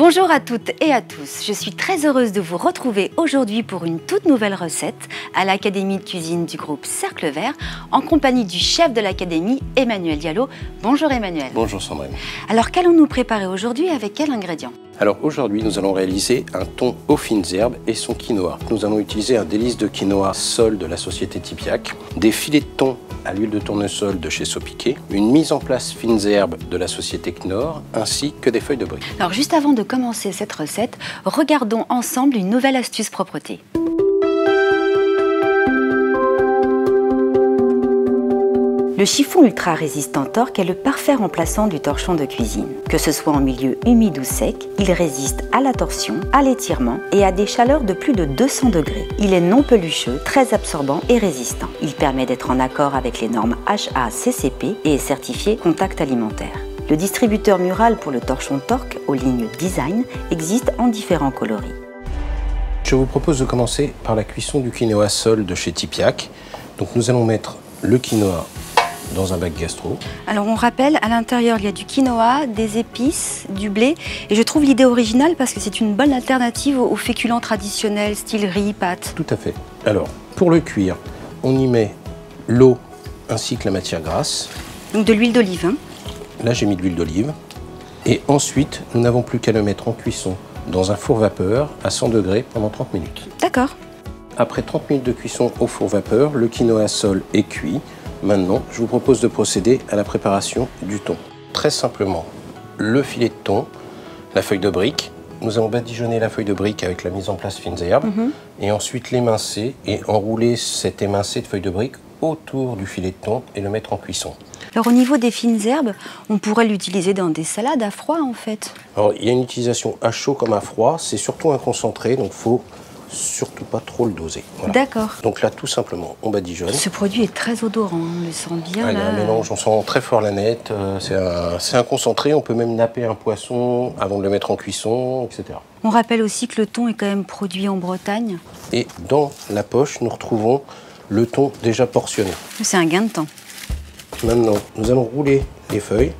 Bonjour à toutes et à tous, je suis très heureuse de vous retrouver aujourd'hui pour une toute nouvelle recette à l'Académie de cuisine du groupe Cercle Vert en compagnie du chef de l'Académie, Emmanuel Diallo. Bonjour Emmanuel. Bonjour Sandrine. Alors qu'allons-nous préparer aujourd'hui avec quels ingrédients? Alors aujourd'hui nous allons réaliser un thon aux fines herbes et son quinoa. Nous allons utiliser un délice de quinoa sol de la société Tipiac, des filets de thon à l'huile de tournesol de chez Sopiquet, une mise en place fines herbes de la société Knorr, ainsi que des feuilles de brie. Alors juste avant de commencer cette recette, regardons ensemble une nouvelle astuce propreté. Le chiffon ultra résistant torque est le parfait remplaçant du torchon de cuisine. Que ce soit en milieu humide ou sec, il résiste à la torsion, à l'étirement et à des chaleurs de plus de 200 degrés. Il est non pelucheux, très absorbant et résistant. Il permet d'être en accord avec les normes HACCP et est certifié contact alimentaire. Le distributeur mural pour le torchon torque aux lignes design existe en différents coloris. Je vous propose de commencer par la cuisson du quinoa sol de chez Tipiac. Donc nous allons mettre le quinoa dans un bac gastro. Alors on rappelle, à l'intérieur il y a du quinoa, des épices, du blé et je trouve l'idée originale parce que c'est une bonne alternative aux féculents traditionnels style riz, pâtes. Tout à fait. Alors pour le cuire, on y met l'eau ainsi que la matière grasse. Donc de l'huile d'olive. Hein. Là j'ai mis de l'huile d'olive et ensuite nous n'avons plus qu'à le mettre en cuisson dans un four vapeur à 100 degrés pendant 30 minutes. D'accord. Après 30 minutes de cuisson au four vapeur, le quinoa sol est cuit. Maintenant, je vous propose de procéder à la préparation du thon. Très simplement, le filet de thon, la feuille de brique. Nous allons badigeonner la feuille de brique avec la mise en place fines herbes et ensuite l'émincer et enrouler cet émincé de feuille de brique autour du filet de thon et le mettre en cuisson. Alors au niveau des fines herbes, on pourrait l'utiliser dans des salades à froid en fait. Alors il y a une utilisation à chaud comme à froid, c'est surtout un concentré, donc il faut surtout pas trop le doser. Voilà. D'accord. Donc là tout simplement on badigeonne. Ce produit est très odorant, on le sent bien. Il y a un mélange, on sent très fort la nette, c'est un concentré, on peut même napper un poisson avant de le mettre en cuisson, etc. On rappelle aussi que le thon est quand même produit en Bretagne. Et dans la poche, nous retrouvons le thon déjà portionné. C'est un gain de temps. Maintenant, nous allons rouler les feuilles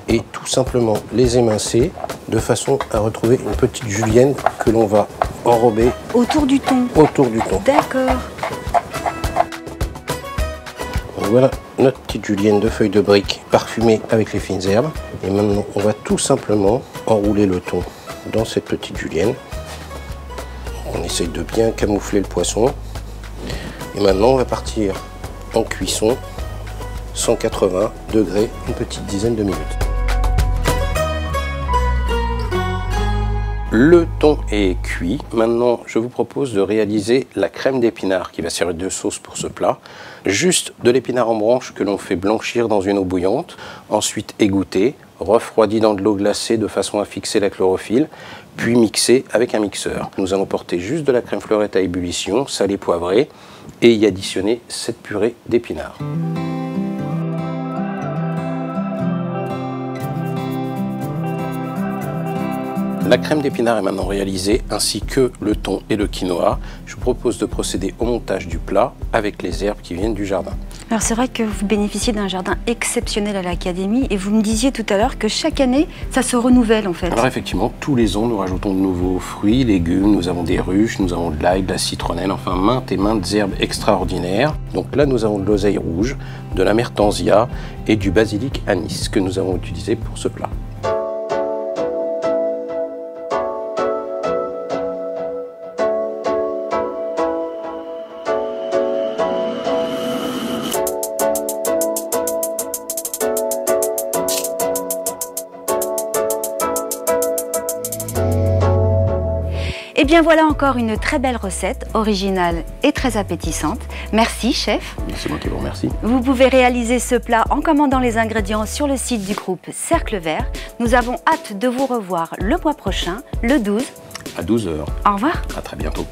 et tout simplement les émincer de façon à retrouver une petite julienne que l'on va enrober autour du thon. Autour du thon. D'accord. Voilà notre petite julienne de feuilles de brique parfumée avec les fines herbes. Et maintenant, on va tout simplement enrouler le thon dans cette petite julienne. On essaye de bien camoufler le poisson. Et maintenant, on va partir en cuisson 180 degrés, une petite dizaine de minutes. Le thon est cuit. Maintenant, je vous propose de réaliser la crème d'épinards qui va servir de sauce pour ce plat. Juste de l'épinard en branche que l'on fait blanchir dans une eau bouillante, ensuite égoutter, refroidi dans de l'eau glacée de façon à fixer la chlorophylle, puis mixer avec un mixeur. Nous allons porter juste de la crème fleurette à ébullition, salée poivrée, et y additionner cette purée d'épinards. La crème d'épinards est maintenant réalisée, ainsi que le thon et le quinoa. Je vous propose de procéder au montage du plat avec les herbes qui viennent du jardin. Alors c'est vrai que vous bénéficiez d'un jardin exceptionnel à l'Académie et vous me disiez tout à l'heure que chaque année, ça se renouvelle en fait. Alors effectivement, tous les ans, nous rajoutons de nouveaux fruits, légumes, nous avons des ruches, nous avons de l'ail, de la citronnelle, enfin maintes et maintes herbes extraordinaires. Donc là, nous avons de l'oseille rouge, de la mertensia et du basilic anis que nous avons utilisé pour ce plat. Et bien voilà encore une très belle recette, originale et très appétissante. Merci chef. C'est moi qui vous remercie. Vous pouvez réaliser ce plat en commandant les ingrédients sur le site du groupe Cercle Vert. Nous avons hâte de vous revoir le mois prochain, le 12. À 12 h. Au revoir. À très bientôt.